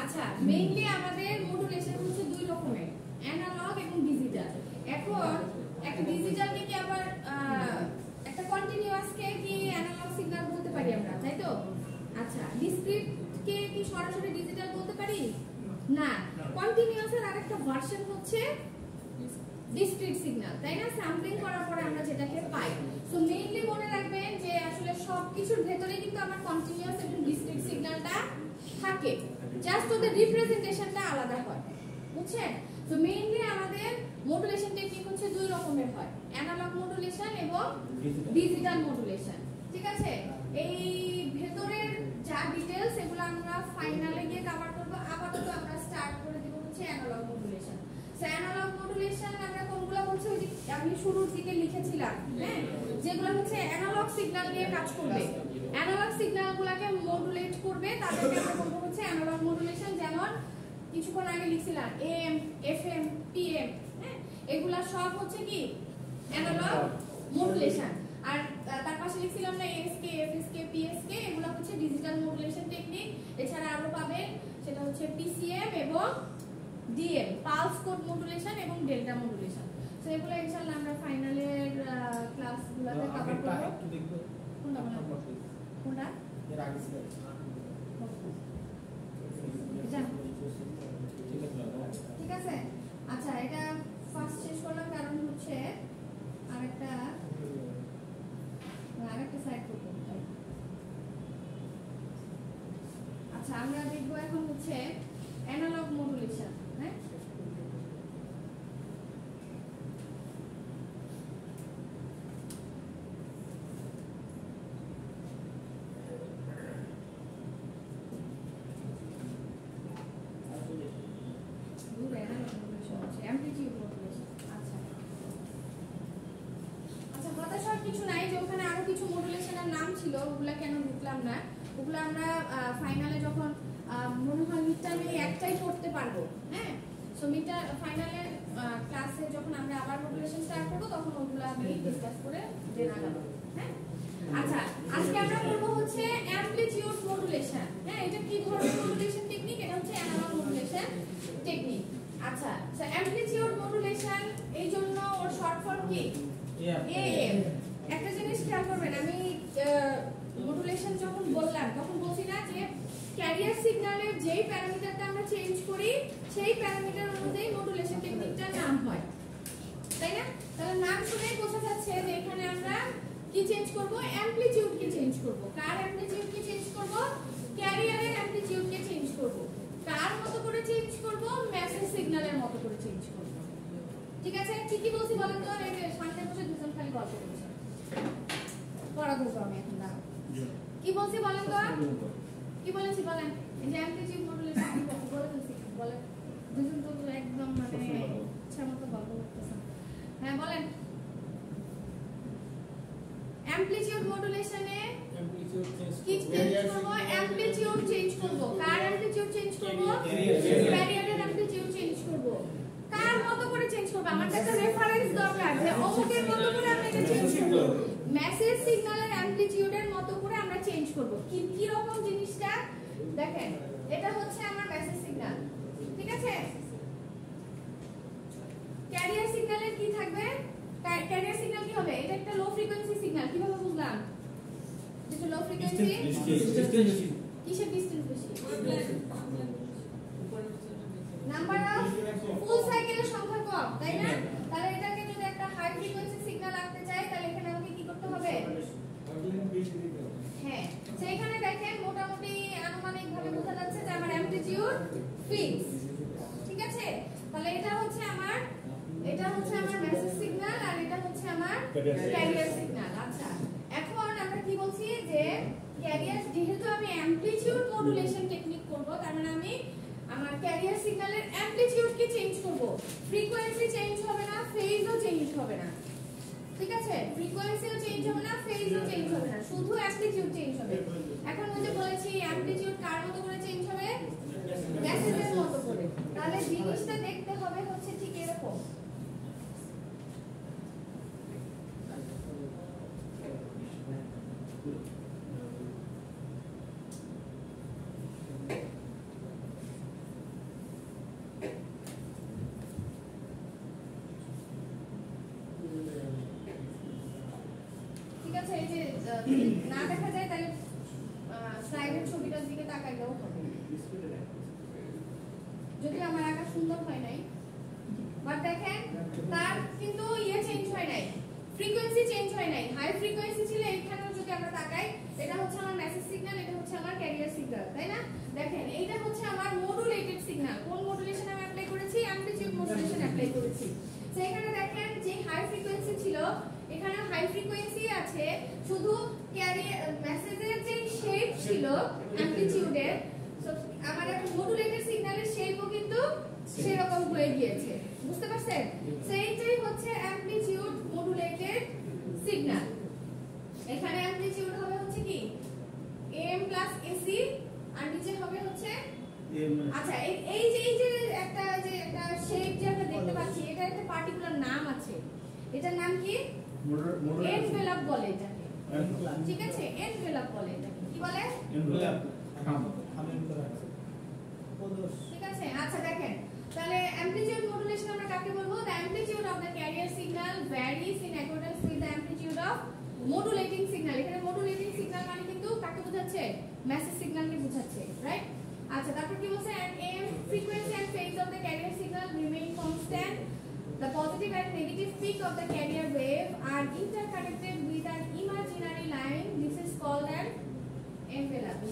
[SPEAKER 1] আচ্ছা মেইনলি আমাদের মডুলেশন হচ্ছে দুই রকমের, অ্যানালগ এবং ডিজিটাল। এখন একটা ডিজিটালকে কি আবার একটা কন্টিনিউয়াস কে কি অ্যানালগ সিগন্যাল বলতে পারি আমরা, তাই তো? আচ্ছা ডিসক্রিট কে কি সরাসরি ডিজিটাল বলতে পারি না। কন্টিনিউয়াস এর আরেকটা ভার্সন হচ্ছে ডিসক্রিট সিগন্যাল, তাই না? স্যাম্পলিং করার পরে আমরা যেটাকে পাই। সো মেইনলি মনে রাখবেন যে আসলে সবকিছুর ভেতরে কিন্তু আমার কন্টিনিউয়াস এবং ডিসক্রিট সিগন্যালটা থাকে, জাস্ট ওদের রিপ্রেজেন্টেশনটা আলাদা হয়, বুঝছেন? তো মেইনলি আমাদের মডুলেশন টেকনিক হচ্ছে দুই রকমের হয়, অ্যানালগ মডুলেশন এবং ডিজিটাল মডুলেশন, ঠিক আছে? এই ভেতরের যা ডিটেইলস এগুলো আমরা ফাইনালে গিয়ে কভার করব। আপাতত আমরা স্টার্ট করে দেব হচ্ছে analogue modulation. So analogue modulation আমরা কোনগুলো হচ্ছে ওই যে আমি শুরুর দিকে লিখেছিলাম, হ্যাঁ, যেগুলো হচ্ছে অ্যানালগ সিগন্যাল নিয়ে কাজ করবে, অ্যানালগ সিগন্যালগুলোকে মডুলেট করবে, তাদেরকে আমরা বলবো হচ্ছে অ্যানালগ মডুলেশন। যেমন কিছুক্ষণ আগে লিখছিলাম এএম, এফএম, পিএম, হ্যাঁ, এগুলা সব হচ্ছে কি অ্যানালগ মডুলেশন। আর তার পাশে লিখছিলাম না এএসকে, এফএসকে, পিএসকে, এগুলো হচ্ছে ডিজিটাল মডুলেশন টেকনিক। এছাড়া আরো পাবেন সেটা হচ্ছে পিসিএম এবং ডিএম, পালস কোড মডুলেশন এবং ডেল্টা মডুলেশন। সো এগুলো ইনশাআল্লাহ আমরা ফাইনালের ক্লাসগুলোতে কভার করব।
[SPEAKER 3] একটু দেখবো
[SPEAKER 1] কোনটা কোনটা
[SPEAKER 3] এর আগে ছিল
[SPEAKER 1] ঠিক আছে? আচ্ছা এটা ফার্স্ট শেষ করলাম, কারণ হচ্ছে আরেকটা সাইড করতে চাই। আচ্ছা আমরা দেখবো এখন হচ্ছে অ্যানালগ মডুলেশন, হ্যাঁ? কিছু নাই যে ওখানে আরো কিছু মডুলেশনের নাম ছিল, ওগুলা কেন ঢুকলাম না, ওগুলো আমরা ফাইনালে যখন মনে হয় মিডটার্মে একটাই করতে পারবো, হ্যাঁ? সো মিডটার ফাইনালের ক্লাসে যখন আমরা আবার মডুলেশন স্টার্ট করব তখন ওগুলো আমি ডিসকাস করে দেন আগাবো, হ্যাঁ? আচ্ছা আজকে আমরা করব হচ্ছে অ্যামপ্লিটিউড মডুলেশন, হ্যাঁ? এটা কি ধরনের মডুলেশন টেকনিক? এটা হচ্ছে অ্যানালগ মডুলেশন টেকনিক। আচ্ছা সো অ্যামপ্লিটিউড মডুলেশন এই জন্য ওর শর্ট ফর্ম কি? এএম। একটা জিনিস খেয়াল করবেন, আমি মডুলেশন যখন বললাম তখন বলছি না যে ক্যারিয়ার সিগন্যালের যেই প্যারামিটারটা আমরা চেঞ্জ করি সেই প্যারামিটার অনুযায়ী মডুলেশন টেকনিকটার নাম হয়, তাই না? তাহলে নাম শুনেই বোঝা যাচ্ছে যে এখানে আমরা কি চেঞ্জ করব? অ্যামপ্লিটিউড কে চেঞ্জ করব। কার অ্যামপ্লিটিউড কে চেঞ্জ করব? ক্যারিয়ারের অ্যামপ্লিটিউড কে চেঞ্জ করব। কার মতো করে চেঞ্জ করব? মেসেজ সিগন্যালের মতো করে চেঞ্জ করব, ঠিক আছে? কি কি বলছি বলেন তো? এই যে সামনে বসে দুজন খালি গল্প করছে, পড়া করব আমি এখন, দাও কি বলছি বলেন তো? কি বলেছি বলেন? এই যে অ্যামপ্লিটিউড মডুলেশন কি বলে বলছি, বলেন দুজন তো একদম মানে ইচ্ছা মতো গল্প করতেছেন, হ্যাঁ বলেন। অ্যামপ্লিটিউড মডুলেশনে কি চেঞ্জ করব? অ্যামপ্লিটিউড চেঞ্জ করব। কার অ্যামপ্লিটিউড চেঞ্জ করব? ক্যারিয়ারের অ্যামপ্লিটিউড চেঞ্জ করব। কার মতো করে চেঞ্জ করব? আমার একটা রেফারেন্স দরকার যে অমুকের মতো করে আমরা এটা চেঞ্জ করব। মেসেজ সিগন্যালের অ্যামপ্লিটিউডের মতো করে আমরা চেঞ্জ করব। কি রকম জিনিসটা দেখেন, এটা হচ্ছে আমার মেসেজ সিগন্যাল, ঠিক আছে? ক্যারিয়ার সিগন্যালের কি থাকবে? ক্যারিয়ার সিগন্যাল কি হবে? এটা একটা লো ফ্রিকোয়েন্সি সিগন্যাল। কিভাবে বুঝলাম? এটা লো ফ্রিকোয়েন্সি কিসের ডিসটেন্স বেশি? নাম্বার অফ ফুল সাইকেলের সংখ্যা কম, তাই না? তাহলে এটাকে যদি একটা হাই ফ্রিকোয়েন্সি সিগন্যাল আনতে চাই তাহলে এখানে আমাকে কি করতে হবে? হ্যাঁ, সেইখানে দেখেন মোটামুটি আনুমানিকভাবে বোঝা যাচ্ছে যে আমার অ্যামপ্লিটিউড ফিক্স, ঠিক আছে? তাহলে এটা হচ্ছে আমার মেসেজ সিগন্যাল আর এটা হচ্ছে আমার ক্যারিয়ার সিগন্যাল। আচ্ছা এখন আমরা কি বলছি যে ক্যারিয়ার, যেহেতু আমি অ্যামপ্লিটিউড মডুলেশন টেকনিক করব তার মানে আমি আমার ক্যারিয়ার সিগন্যালের অ্যামপ্লিটিউড কি চেঞ্জ করব, ফ্রিকোয়েন্সি চেঞ্জ হবে না, ফেজও চেঞ্জ হবে না, ঠিক আছে? ফ্রিকোয়েন্সিও চেঞ্জ হবে না, ফেজও চেঞ্জ হবে না, শুধু অ্যামপ্লিটিউড চেঞ্জ হবে। এখন ওই যে বলেছি অ্যামপ্লিটিউড কার মতো করে চেঞ্জ হবে? মেসেজের মতো করে। তাহলে জিনিসটা দেখতে হবে হচ্ছে ঠিক এরকম, না দেখা যায় তাহলে স্লাইডের ছবিটার দিকে তাকাইলেও হবে। যদি আমার আঁকা সুন্দর হয় নাই, বাট দেখেন তার কিন্তু চেঞ্জ হয় নাই, ফ্রিকোয়েন্সি চেঞ্জ হয় নাই। হাই ফ্রিকোয়েন্সি ছিল, এখানেও যদি আমরা তাকাই, এটা হচ্ছে আমার মেসেজ সিগন্যাল, এটা হচ্ছে আমার ক্যারিয়ার সিগন্যাল, তাই না? দেখেন এইটা হচ্ছে আমার মডুলেটেড সিগন্যাল। কোন মডুলেশন আমি অ্যাপ্লাই করেছি? অ্যামপ্লিটিউড মডুলেশন অ্যাপ্লাই করেছি। তো এখানে দেখেন যে হাই ফ্রিকোয়েন্সি ছিল, এখানে হাই ফ্রিকোয়েন্সি আছে, শুধু ক্যারিয়ার মেসেজের যে শেপ ছিল অ্যামপ্লিটিউডের, সো আমার এখন মডুলেটেড সিগন্যালের শেপও কিন্তু সেরকম হয়ে গিয়েছে। বুঝতে পারছেন? সেইটাই হচ্ছে অ্যামপ্লিটিউড মডুলেটেড সিগন্যাল। এখানে অ্যামপ্লিটিউড হবে হচ্ছে কি am প্লাস ac, আর নিচে হবে হচ্ছে আচ্ছা এই যে একটা শেপ যে আমরা দেখতে পাচ্ছি, এটা একটা পার্টিকুলার নাম আছে। এটার নাম কি? এনভেলপ বলে এটাকে। ঠিক আছে, এনভেলপ বলে এটাকে। কি বলে?
[SPEAKER 2] এনভেলপ।
[SPEAKER 1] ঠিক আছে, আচ্ছা দেখেন তাহলে অ্যামপ্লিটিউড মডুলেশন আমরা কাকে বলবো? the amplitude of the carrier signal varies in accordance with the amplitude of modulating signal। এখানে মডুলেটিং সিগন্যাল মানে কিন্তু কাকে বোঝাচ্ছে? মেসেজ সিগন্যালকে বোঝাচ্ছে, রাইট? আচ্ছা তারপর কি বলছে? and am frequency and phase of the carrier signal remain constant. The positive and negative peak of the carrier wave are interconnected with an imaginary line. This is called an envelope.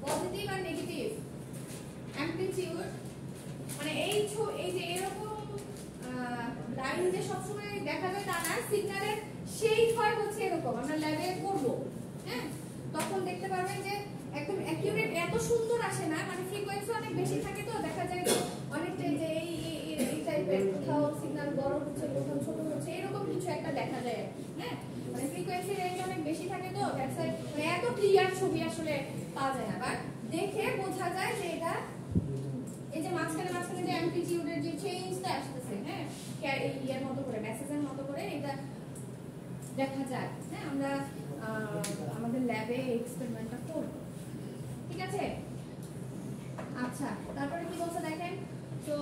[SPEAKER 1] Positive and negative amplitude মানে এই যে এরকম line যে সবসময় দেখা যায় তা না, সিগন্যালের শেপ হয় হচ্ছে এরকম। আমরা ল্যাবে করব, হ্যাঁ, তখন দেখতে পারবেন যে একদম অ্যাকিউরেট এত সুন্দর আসে না, মানে ফ্রিকোয়েন্সি অনেক বেশি থাকে তো দেখা যায় যে অনেকটা যে এই টাইপের কোথাও সিগন্যাল বড় হচ্ছে কোথাও ছোট হচ্ছে এরকম কিছু একটা দেখা যায়, হ্যাঁ, মানে ফ্রিকোয়েন্সি রেঞ্জ অনেক বেশি থাকে তো দ্যাটস মানে এত ক্লিয়ার ছবি আসলে পাওয়া যায় না, বাট দেখে বোঝা যায় যে এটা এই যে মাঝখানে যে অ্যামপ্লিটিউডের যে চেঞ্জটা আসতেছে, হ্যাঁ, ইয়ার মতো করে মেসেজের মতো করে এটা দেখা যায়। হ্যাঁ, আমরা আমাদের ল্যাবে এক্সপেরিমেন্টটা করব, ঠিক আছে? আচ্ছা তারপরে কি বলছে দেখেন, তো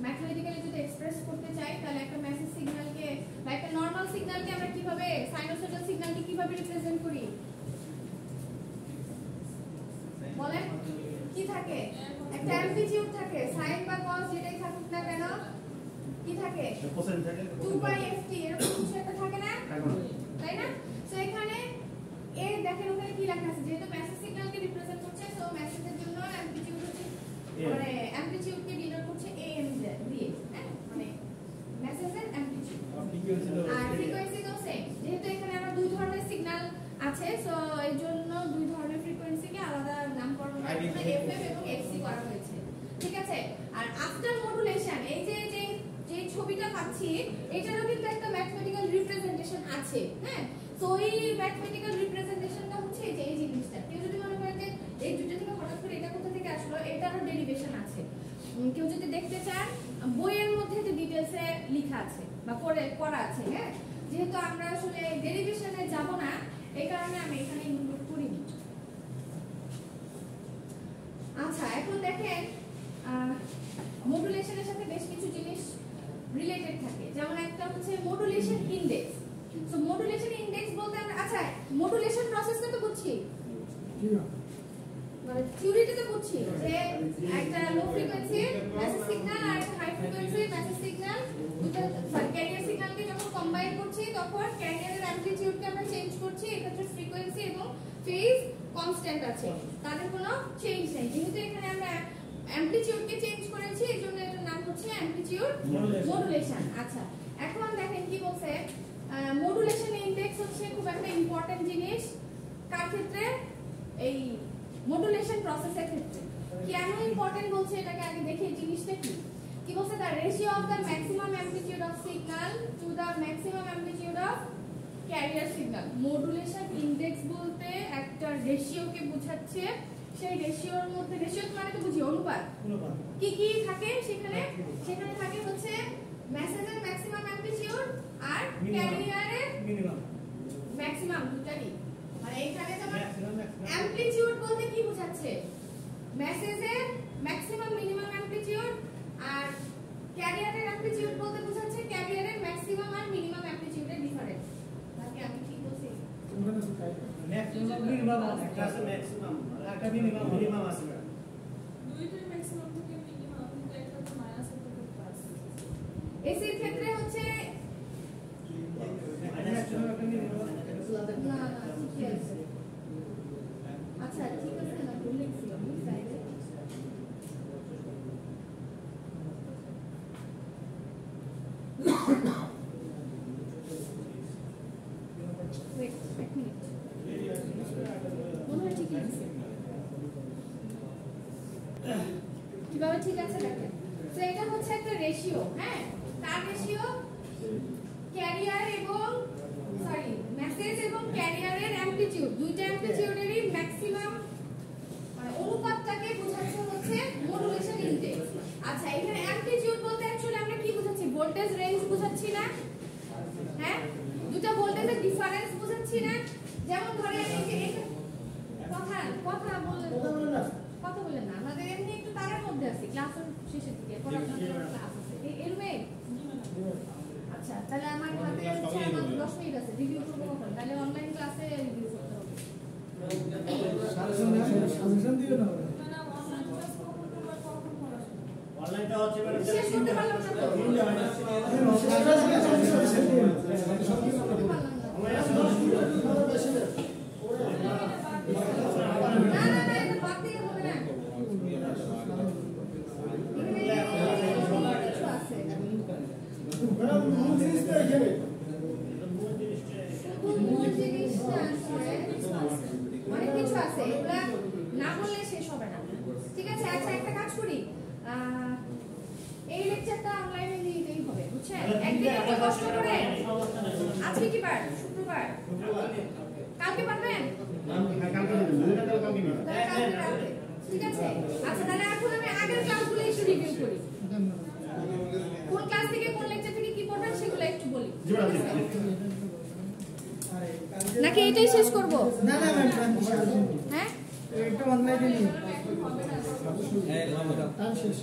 [SPEAKER 1] ম্যাথমেটিক্যালি যদি এক্সপ্রেস করতে চাই তাহলে একটা মেসেজ সিগন্যালকে বা একটা নরমাল সিগন্যালকে আমরা কিভাবে সাইনোসয়েডাল সিগন্যালকে কিভাবে রিপ্রেজেন্ট করি বলেন? কি থাকে? একটা অ্যামপ্লিটিউড থাকে, সাইন বা কস যেটাই থাকুক না কেন কি থাকে?
[SPEAKER 2] কোসাইন থাকে,
[SPEAKER 1] 2/ft এরকম কিছু একটা থাকে না, তাই না? সো এখানে এই দেখেন ওখানে কি লেখা আছে, যেহেতু মেসেজ সিগন্যালকে রিপ্রেজেন্ট করছে, সো মেসেজের জন্য অ্যামপ্লিটিউড হচ্ছে মানে অ্যামপ্লিটিউডকে ডিনোট করছে am দিয়ে, হ্যাঁ, মানে মেসেজের অ্যামপ্লিটিউড। আর ফ্রিকোয়েন্সি তো সেম, যেহেতু এখানে আমরা দুই ধরনের সিগন্যাল আছে, সো এই জন্য দুই ধরনের ফ্রিকোয়েন্সিকে আলাদা নামকরণ করা হয়েছে, FM এবং FC করা হয়েছে, ঠিক আছে? আর আফটার মডুলেশন এই যে ছবিটা পাচ্ছি এটারও কিন্তু একটা ম্যাথমেটিক্যাল রিপ্রেজেন্টেশন আছে, হ্যাঁ, তো এই ম্যাথমেটিক্যাল রিপ্রেজেন্টেশনটা হচ্ছে এই জিনিসটা। কেউ যদি মনে করে যে এই দুটো থেকে হঠাৎ করে এটা কোথা থেকে আসলো, এটারও ডেরিভেশন আছে। কেউ যদি দেখতে চান বইয়ের মধ্যে যে ডিটেইলসে লেখা আছে বা করা আছে, হ্যাঁ, যেহেতু আমরা আসলে ডেরিভেশনে যাব না এই কারণে আমি এখানে ইনক্লুড করিনি। আচ্ছা এখন দেখেন মডুলেশনের সাথে বেশ কিছু জিনিস রিলেটেড থাকে, যেমন একটা হচ্ছে modulation index. So modulation index বলতে আমরা আচ্ছা মডুলেশন প্রসেসটা তো বুঝছি, মানে থিওরিটা তো বুঝছি যে একটা লো ফ্রিকোয়েন্সি মেসেজ সিগন্যাল আর একটা হাই ফ্রিকোয়েন্সি মেসেজ সিগন্যাল দুটো ক্যারিয়ার সিগন্যালকে যখন কম্বাইন করছি তখন ক্যারিয়ারের অ্যামপ্লিটিউডকে আমরা চেঞ্জ করছি, এক্ষেত্রে ফ্রিকোয়েন্সি এবং ফেজ কনস্ট্যান্ট আছে, তাদের কোনো চেঞ্জ নেই। যেহেতু এখানে আমরা অ্যামপ্লিটিউডকে চেঞ্জ করেছি এজন্য এটার নাম হচ্ছে অ্যামপ্লিটিউড মডুলেশন। আচ্ছা এখন দেখেন কি বলছে, মডুলেশন ইনডেক্স হচ্ছে খুব একটা ইম্পর্টেন্ট জিনিস কার ক্ষেত্রে? এই মডুলেশন প্রসেসের ক্ষেত্রে। কেন ইম্পর্টেন্ট বলছে এটাকে আগে দেখি জিনিসটা কি বলছে, the ratio of the maximum amplitude of signal to the maximum amplitude of career signal. Modulation index বলতে একটা রেশিওকে বোঝাচ্ছে, সেই রেশিওর মধ্যে রেশিও মানে তো বুঝি অনুপাত, কি কি থাকে সেখানে থাকে হচ্ছে মেসেজের ম্যাক্সিমাম অ্যামপ্লিটিউড আর ক্যারিয়ারের ম্যাক্সিমাম, দুটারই মানে এখানে যেমন অ্যামপ্লিটিউড বলতে কি বোঝাচ্ছে, মেসেজের ম্যাক্সিমাম মিনিমাম অ্যামপ্লিটিউড, আর ক্যারিয়ারের অ্যামপ্লিটিউড বলতে বোঝাচ্ছে ক্যারিয়ারের ম্যাক্সিমাম আর মিনিমাম অ্যামপ্লিটিউডের ডিফারেন্স। তাকে আমি ঠিক বলছি?
[SPEAKER 5] মিনিমাম একটা আছে
[SPEAKER 3] ম্যাক্সিমাম
[SPEAKER 5] একটা মিনিমাম আছে
[SPEAKER 4] দুইটাই ম্যাক্সিমাম থেকে মিনিমাম, কিন্তু একটা তো মাইনাস একটা তো প্লাস।
[SPEAKER 1] এসির ক্ষেত্রে হচ্ছে না ঠিকই আছে। আচ্ছা ঠিক আছে না বললেন সাইডে ওয়েট এক মিনিট মনে হয় ঠিকই আছে। কিভাবে ঠিক আছে দেখেন, তো এটা হচ্ছে একটা রেশিও, হ্যাঁ তার রেশিও ক্যারিয়ার এবং মেসেজ এবং ক্যারিয়ারের অ্যামপ্লিটিউড, দুইটা অ্যামপ্লিটিউডেরই ম্যাক্সিমাম মানে অনুপাতটাকে বোঝাচ্ছে হচ্ছে মডুলেশন ইনডেক্স। আচ্ছা এখানে অ্যামপ্লিটিউড বলতে অ্যাকচুয়ালি আমরা কি বোঝাচ্ছি, ভোল্টেজ রেঞ্জ বোঝাচ্ছি না, হ্যাঁ দুটো ভোল্টেজের ডিফারেন্স বোঝাচ্ছি না। যেমন ধরেন এই যে কথা বললেন না, আমাদের এমনি একটু তারের মধ্যে আছি, ক্লাসের শেষের দিকে পরে আপনাদের ক্লাস আছে এলমে। আচ্ছা তাহলে আমার হাতে 10 মিনিট আছে, রিভিউ করবো কখন, তাহলে অনলাইন ক্লাসে রিভিউ করতে হবে।
[SPEAKER 5] সাজেশন দিও না
[SPEAKER 4] না না, অনলাইন ক্লাস কখন করবা, কখন পড়াশোনা?
[SPEAKER 3] অনলাইনটা হচ্ছে
[SPEAKER 1] শেষ করতে পারলাম না তো। করতে পারলাম না। না এটা বাদ দিয়ে হবে না। এখানে কিছু আছে, মূল জিনিসটা আছে, অনেক কিছু আছে, এগুলা না বললে শেষ হবে না। ঠিক আছে, আচ্ছা একটা কাজ করি, এই লেকচারটা অনলাইনে নিতেই হবে, বুঝছেন? একদিন একটু কষ্ট করে, আজকে কি বার? শুক্রবার। কালকে পারবেন? তাহলে কালকে রাতে। ঠিক আছে, আচ্ছা তাহলে এখন আমি আগের ক্লাসগুলো একটু রিভিউ করি, কোন ক্লাস থেকে কোন লেকচার থেকে কি পড়বেন সেগুলো একটু বলি, নাকি এটাই শেষ করব?
[SPEAKER 5] না না ম্যাম
[SPEAKER 1] হ্যাঁ
[SPEAKER 5] এটা অনলাইনে নিয়ে
[SPEAKER 4] এখন হবে না।
[SPEAKER 5] শেষ